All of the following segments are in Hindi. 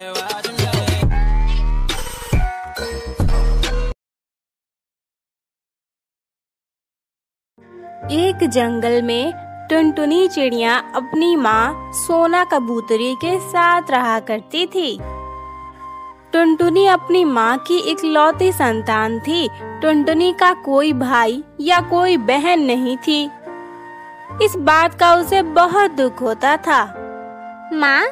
एक जंगल में टुनटुनी चिड़िया अपनी माँ सोना कबूतरी के साथ रहा करती थी। टुनटुनी अपनी माँ की इकलौती संतान थी। टुनटुनी का कोई भाई या कोई बहन नहीं थी। इस बात का उसे बहुत दुख होता था। माँ,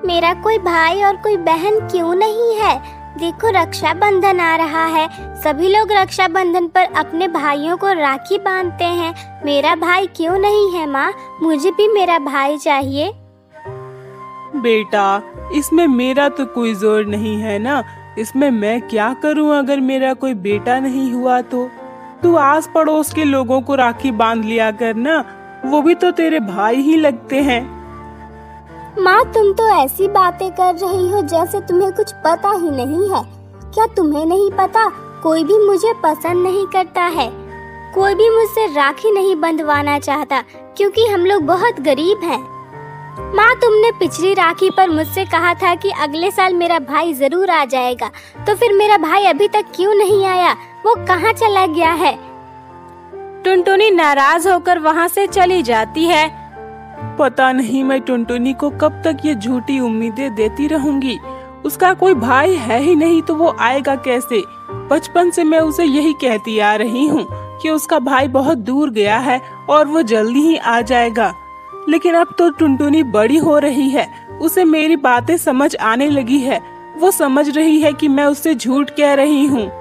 मेरा कोई भाई और कोई बहन क्यों नहीं है? देखो, रक्षाबंधन आ रहा है। सभी लोग रक्षाबंधन पर अपने भाइयों को राखी बांधते हैं। मेरा भाई क्यों नहीं है माँ? मुझे भी मेरा भाई चाहिए। बेटा, इसमें मेरा तो कोई जोर नहीं है ना। इसमें मैं क्या करूं अगर मेरा कोई बेटा नहीं हुआ तो? तू आस पड़ोस के लोगों को राखी बांध लिया कर ना, वो भी तो तेरे भाई ही लगते हैं। माँ, तुम तो ऐसी बातें कर रही हो जैसे तुम्हें कुछ पता ही नहीं है। क्या तुम्हें नहीं पता? कोई भी मुझे पसंद नहीं करता है। कोई भी मुझसे राखी नहीं बंधवाना चाहता क्योंकि हम लोग बहुत गरीब हैं। माँ, तुमने पिछली राखी पर मुझसे कहा था कि अगले साल मेरा भाई जरूर आ जाएगा, तो फिर मेरा भाई अभी तक क्यों नहीं आया? वो कहाँ चला गया है? टुनटुनी नाराज होकर वहाँ से चली जाती है। पता नहीं मैं टुनटुनी को कब तक ये झूठी उम्मीदें देती रहूंगी। उसका कोई भाई है ही नहीं तो वो आएगा कैसे? बचपन से मैं उसे यही कहती आ रही हूँ कि उसका भाई बहुत दूर गया है और वो जल्दी ही आ जाएगा। लेकिन अब तो टुनटुनी बड़ी हो रही है, उसे मेरी बातें समझ आने लगी है। वो समझ रही है कि मैं उससे झूठ कह रही हूँ।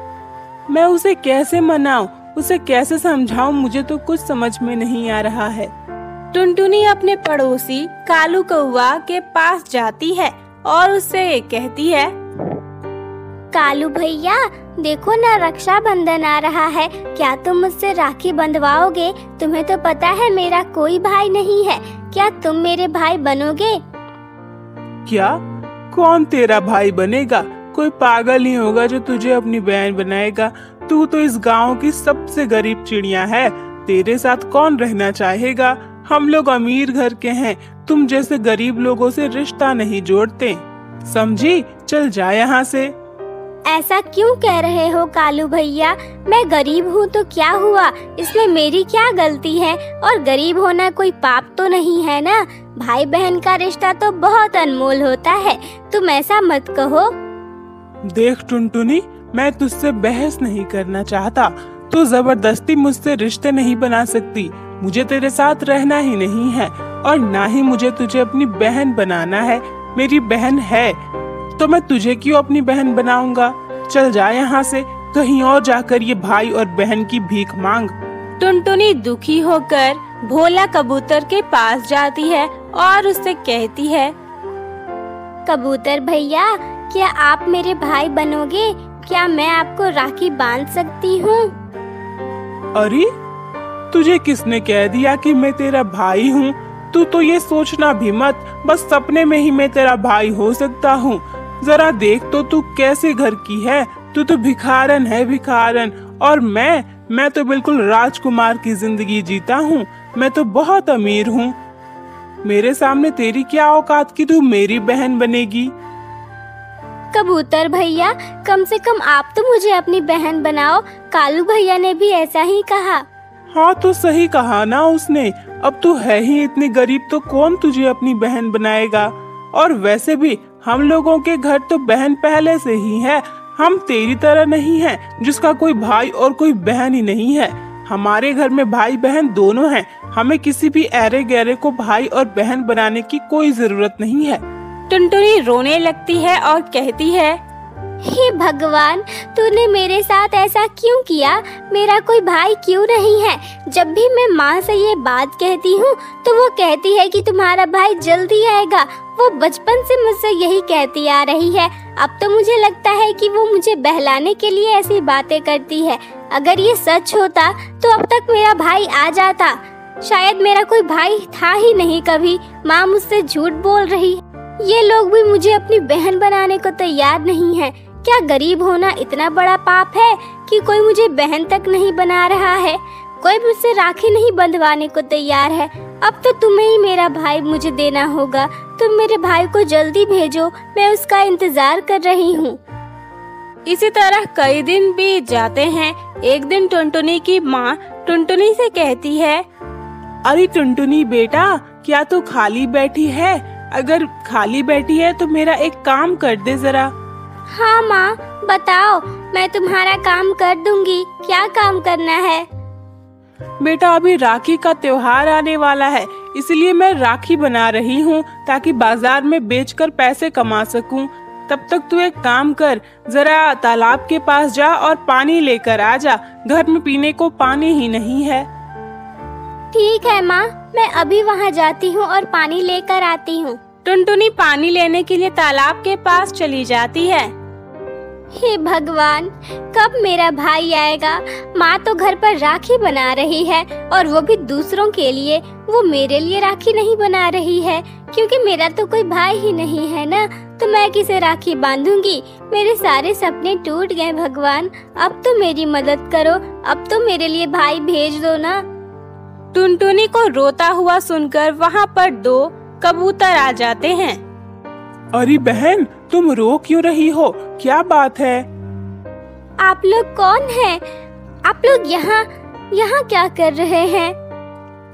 मैं उसे कैसे मनाऊं, उसे कैसे समझाऊं, मुझे तो कुछ समझ में नहीं आ रहा है। टुनटुनी अपने पड़ोसी कालू कौवा के पास जाती है और उससे कहती है, कालू भैया, देखो ना, रक्षाबंधन आ रहा है। क्या तुम मुझसे राखी बंधवाओगे? तुम्हें तो पता है मेरा कोई भाई नहीं है। क्या तुम मेरे भाई बनोगे? क्या? कौन तेरा भाई बनेगा? कोई पागल ही होगा जो तुझे अपनी बहन बनाएगा। तू तो इस गांव की सबसे गरीब चिड़िया है। तेरे साथ कौन रहना चाहेगा? हम लोग अमीर घर के हैं, तुम जैसे गरीब लोगों से रिश्ता नहीं जोड़ते, समझी? चल जा यहाँ से। ऐसा क्यों कह रहे हो कालू भैया? मैं गरीब हूँ तो क्या हुआ? इसमें मेरी क्या गलती है? और गरीब होना कोई पाप तो नहीं है ना? भाई बहन का रिश्ता तो बहुत अनमोल होता है। तुम ऐसा मत कहो। देख टुनटुनी, मैं तुझसे बहस नहीं करना चाहता। तू जबरदस्ती मुझसे रिश्ते नहीं बना सकती। मुझे तेरे साथ रहना ही नहीं है और ना ही मुझे तुझे अपनी बहन बनाना है। मेरी बहन है तो मैं तुझे क्यों अपनी बहन बनाऊंगा? चल जा यहाँ से, कहीं और जाकर ये भाई और बहन की भीख मांग। टुनटुनी दुखी होकर भोला कबूतर के पास जाती है और उससे कहती है, कबूतर भैया, क्या आप मेरे भाई बनोगे? क्या मैं आपको राखी बांध सकती हूँ? अरे, तुझे किसने कह दिया कि मैं तेरा भाई हूँ? तू तो ये सोचना भी मत, बस सपने में ही मैं तेरा भाई हो सकता हूँ। जरा देख तो तू कैसे घर की है। तू तो भिखारन है, भिखारन। और मैं तो बिल्कुल राजकुमार की जिंदगी जीता हूँ। मैं तो बहुत अमीर हूँ। मेरे सामने तेरी क्या औकात कि तू मेरी बहन बनेगी? कबूतर भैया, कम से कम आप तो मुझे अपनी बहन बनाओ। कालू भैया ने भी ऐसा ही कहा। हाँ, तो सही कहा ना उसने। अब तू है ही इतनी गरीब तो कौन तुझे अपनी बहन बनाएगा? और वैसे भी हम लोगों के घर तो बहन पहले से ही है। हम तेरी तरह नहीं हैं जिसका कोई भाई और कोई बहन ही नहीं है। हमारे घर में भाई बहन दोनों हैं। हमें किसी भी ऐरे गैरे को भाई और बहन बनाने की कोई जरूरत नहीं है। टुनटुनी रोने लगती है और कहती है, हे भगवान, तूने मेरे साथ ऐसा क्यों किया? मेरा कोई भाई क्यों नहीं है? जब भी मैं माँ से ये बात कहती हूँ तो वो कहती है कि तुम्हारा भाई जल्दी आएगा। वो बचपन से मुझसे यही कहती आ रही है। अब तो मुझे लगता है कि वो मुझे बहलाने के लिए ऐसी बातें करती है। अगर ये सच होता तो अब तक मेरा भाई आ जाता। शायद मेरा कोई भाई था ही नहीं कभी। माँ मुझसे झूठ बोल रही है। ये लोग भी मुझे अपनी बहन बनाने को तैयार नहीं है। क्या गरीब होना इतना बड़ा पाप है कि कोई मुझे बहन तक नहीं बना रहा है? कोई मुझसे राखी नहीं बंधवाने को तैयार है। अब तो तुम्हें ही मेरा भाई मुझे देना होगा। तुम मेरे भाई को जल्दी भेजो, मैं उसका इंतजार कर रही हूँ। इसी तरह कई दिन बीत जाते हैं। एक दिन टुनटुनी की माँ टुनटुनी से कहती है, अरे टुनटुनी बेटा, क्या तू खाली बैठी है? अगर खाली बैठी है तो मेरा एक काम कर दे जरा। हाँ माँ, बताओ, मैं तुम्हारा काम कर दूंगी। क्या काम करना है? बेटा, अभी राखी का त्योहार आने वाला है, इसलिए मैं राखी बना रही हूँ ताकि बाजार में बेचकर पैसे कमा सकूँ। तब तक तू एक काम कर, जरा तालाब के पास जा और पानी लेकर आ जा। घर में पीने को पानी ही नहीं है। ठीक है माँ, मैं अभी वहाँ जाती हूँ और पानी लेकर आती हूँ। टुनटुनी पानी लेने के लिए तालाब के पास चली जाती है। हे भगवान, कब मेरा भाई आएगा? माँ तो घर पर राखी बना रही है और वो भी दूसरों के लिए। वो मेरे लिए राखी नहीं बना रही है, क्योंकि मेरा तो कोई भाई ही नहीं है ना, तो मैं किसे राखी बांधूंगी? मेरे सारे सपने टूट गए भगवान। अब तो मेरी मदद करो, अब तो मेरे लिए भाई भेज दो ना। टुनटुनी को रोता हुआ सुनकर वहाँ पर 2 कबूतर आ जाते हैं। अरे बहन, तुम रो क्यों रही हो? क्या बात है? आप लोग कौन हैं? आप लोग यहाँ क्या कर रहे हैं?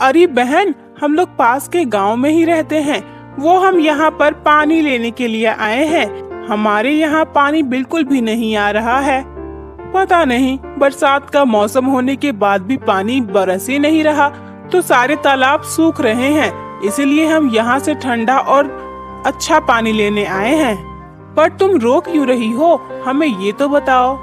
अरे बहन, हम लोग पास के गांव में ही रहते हैं। वो हम यहाँ पर पानी लेने के लिए आए हैं। हमारे यहाँ पानी बिल्कुल भी नहीं आ रहा है। पता नहीं, बरसात का मौसम होने के बाद भी पानी बरस ही नहीं रहा, तो सारे तालाब सूख रहे हैं। इसलिए हम यहाँ से ठंडा और अच्छा पानी लेने आए हैं। पर तुम रो क्यों रही हो? हमें ये तो बताओ।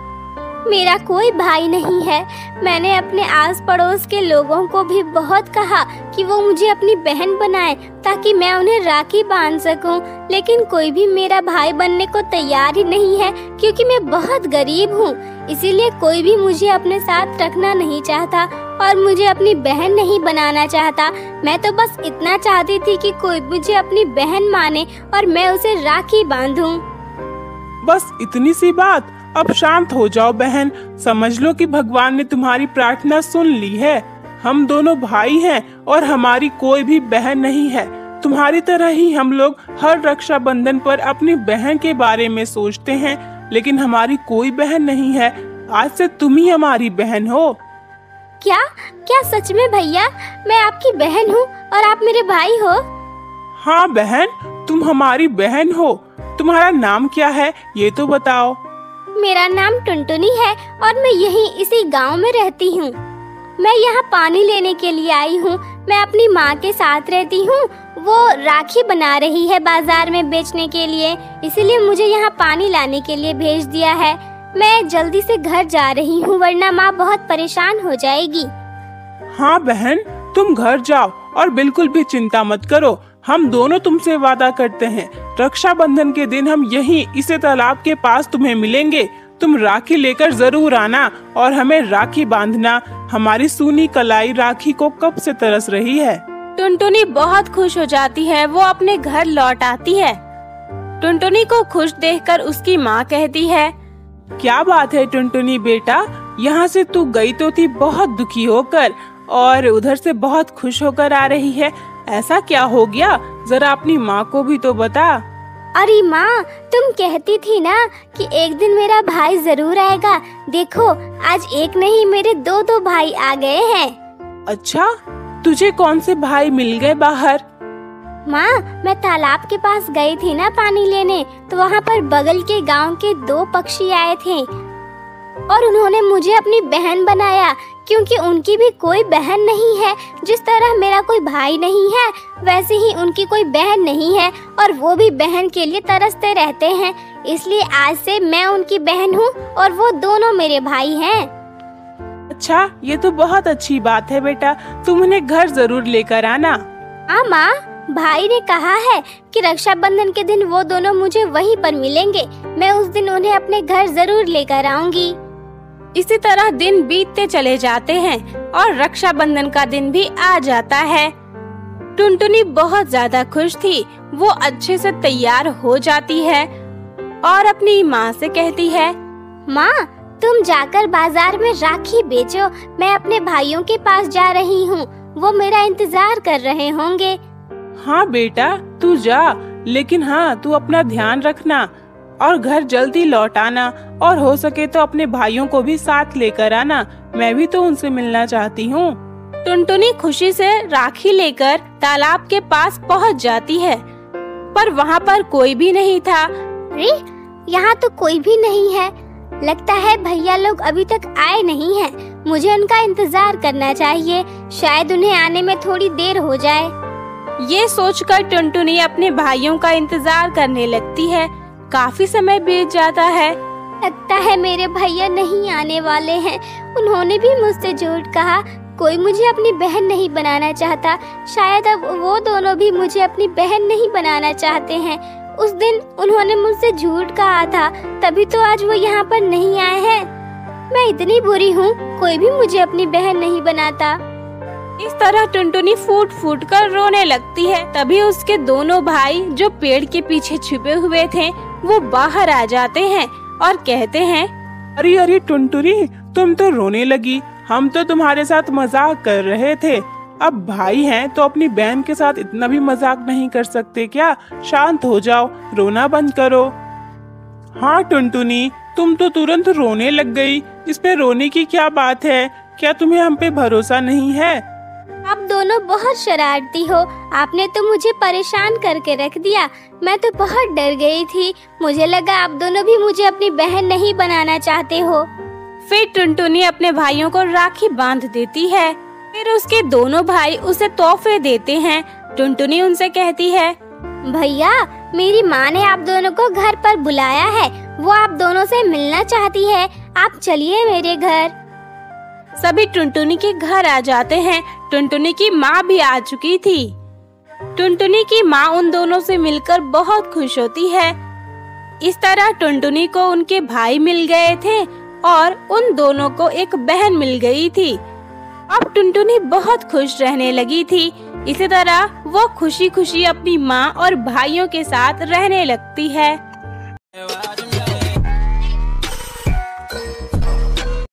मेरा कोई भाई नहीं है। मैंने अपने आस पड़ोस के लोगों को भी बहुत कहा कि वो मुझे अपनी बहन बनाए ताकि मैं उन्हें राखी बांध सकूं, लेकिन कोई भी मेरा भाई बनने को तैयार ही नहीं है, क्योंकि मैं बहुत गरीब हूँ। इसीलिए कोई भी मुझे अपने साथ रखना नहीं चाहता और मुझे अपनी बहन नहीं बनाना चाहता। मैं तो बस इतना चाहती थी कि कोई मुझे अपनी बहन माने और मैं उसे राखी बांधूं। बस इतनी सी बात? अब शांत हो जाओ बहन। समझ लो कि भगवान ने तुम्हारी प्रार्थना सुन ली है। हम दोनों भाई हैं और हमारी कोई भी बहन नहीं है। तुम्हारी तरह ही हम लोग हर रक्षाबंधन पर अपनी बहन के बारे में सोचते हैं, लेकिन हमारी कोई बहन नहीं है। आज से तुम ही हमारी बहन हो। क्या क्या सच में भैया? मैं आपकी बहन हूँ और आप मेरे भाई हो? हाँ बहन, तुम हमारी बहन हो। तुम्हारा नाम क्या है, ये तो बताओ। मेरा नाम टुनटुनी है और मैं यहीं इसी गांव में रहती हूँ। मैं यहाँ पानी लेने के लिए आई हूँ। मैं अपनी माँ के साथ रहती हूँ। वो राखी बना रही है बाजार में बेचने के लिए, इसीलिए मुझे यहाँ पानी लाने के लिए भेज दिया है। मैं जल्दी से घर जा रही हूँ, वरना माँ बहुत परेशान हो जाएगी। हाँ बहन, तुम घर जाओ और बिल्कुल भी चिंता मत करो। हम दोनों तुमसे वादा करते हैं, रक्षाबंधन के दिन हम यहीं इसे तालाब के पास तुम्हें मिलेंगे। तुम राखी लेकर जरूर आना और हमें राखी बांधना। हमारी सूनी कलाई राखी को कब से तरस रही है। टुनटुनी बहुत खुश हो जाती है। वो अपने घर लौट आती है। टुनटुनी को खुश देखकर उसकी माँ कहती है, क्या बात है टुनटुनी बेटा, यहाँ से तू गई तो थी बहुत दुखी होकर और उधर से बहुत खुश होकर आ रही है। ऐसा क्या हो गया? जरा अपनी माँ को भी तो बता। अरे माँ, तुम कहती थी ना कि एक दिन मेरा भाई जरूर आएगा। देखो, आज एक नहीं मेरे 2 भाई आ गए हैं। अच्छा, तुझे कौन से भाई मिल गए बाहर? माँ, मैं तालाब के पास गई थी ना पानी लेने, तो वहाँ पर बगल के गांव के 2 पक्षी आए थे और उन्होंने मुझे अपनी बहन बनाया, क्योंकि उनकी भी कोई बहन नहीं है। जिस तरह मेरा कोई भाई नहीं है, वैसे ही उनकी कोई बहन नहीं है और वो भी बहन के लिए तरसते रहते हैं। इसलिए आज से मैं उनकी बहन हूँ और वो दोनों मेरे भाई हैं। अच्छा, ये तो बहुत अच्छी बात है बेटा। तुम उन्हें घर जरूर लेकर आना। हाँ माँ, भाई ने कहा है कि रक्षाबंधन के दिन वो दोनों मुझे वहीं पर मिलेंगे। मैं उस दिन उन्हें अपने घर जरूर लेकर आऊंगी। इसी तरह दिन बीतते चले जाते हैं और रक्षाबंधन का दिन भी आ जाता है। टुनटुनी बहुत ज्यादा खुश थी। वो अच्छे से तैयार हो जाती है और अपनी माँ से कहती है, माँ, तुम जाकर बाजार में राखी बेचो। मैं अपने भाइयों के पास जा रही हूँ। वो मेरा इंतजार कर रहे होंगे। हाँ बेटा, तू जा, लेकिन हाँ तू अपना ध्यान रखना और घर जल्दी लौट आना, और हो सके तो अपने भाइयों को भी साथ लेकर आना, मैं भी तो उनसे मिलना चाहती हूँ। टुनटुनी खुशी से राखी लेकर तालाब के पास पहुँच जाती है, पर वहाँ पर कोई भी नहीं था। अरे यहाँ तो कोई भी नहीं है, लगता है भैया लोग अभी तक आए नहीं हैं। मुझे उनका इंतजार करना चाहिए, शायद उन्हें आने में थोड़ी देर हो जाए। ये सोचकर टुनटुनी अपने भाइयों का इंतजार करने लगती है। काफी समय बीत जाता है। लगता है मेरे भैया नहीं आने वाले हैं। उन्होंने भी मुझसे झूठ कहा, कोई मुझे अपनी बहन नहीं बनाना चाहता। शायद अब वो दोनों भी मुझे अपनी बहन नहीं बनाना चाहते हैं। उस दिन उन्होंने मुझसे झूठ कहा था, तभी तो आज वो यहाँ पर नहीं आए हैं। मैं इतनी बुरी हूँ, कोई भी मुझे अपनी बहन नहीं बनाता। इस तरह टुनटुनी फूट फूट कर रोने लगती है। तभी उसके दोनों भाई जो पेड़ के पीछे छुपे हुए थे वो बाहर आ जाते हैं और कहते हैं, अरे अरे टुनटुनी, तुम तो रोने लगी, हम तो तुम्हारे साथ मजाक कर रहे थे। अब भाई हैं तो अपनी बहन के साथ इतना भी मजाक नहीं कर सकते क्या? शांत हो जाओ, रोना बंद करो। हाँ टुनटुनी, तुम तो तुरंत रोने लग गई, इसमें रोने की क्या बात है? क्या तुम्हें हम पे भरोसा नहीं है? आप दोनों बहुत शरारती हो, आपने तो मुझे परेशान करके रख दिया। मैं तो बहुत डर गई थी, मुझे लगा आप दोनों भी मुझे अपनी बहन नहीं बनाना चाहते हो। फिर टुनटुनी अपने भाइयों को राखी बांध देती है। फिर उसके दोनों भाई उसे तोहफे देते हैं। टुनटुनी उनसे कहती है, भैया मेरी माँ ने आप दोनों को घर पर बुलाया है, वो आप दोनों से मिलना चाहती है, आप चलिए मेरे घर। सभी टुनटुनी के घर आ जाते हैं। टुनटुनी की माँ भी आ चुकी थी। टुनटुनी की माँ उन दोनों से मिलकर बहुत खुश होती है। इस तरह टुनटुनी को उनके भाई मिल गए थे और उन दोनों को एक बहन मिल गई थी। अब टुनटुनी बहुत खुश रहने लगी थी। इसी तरह वो खुशी खुशी अपनी माँ और भाइयों के साथ रहने लगती है।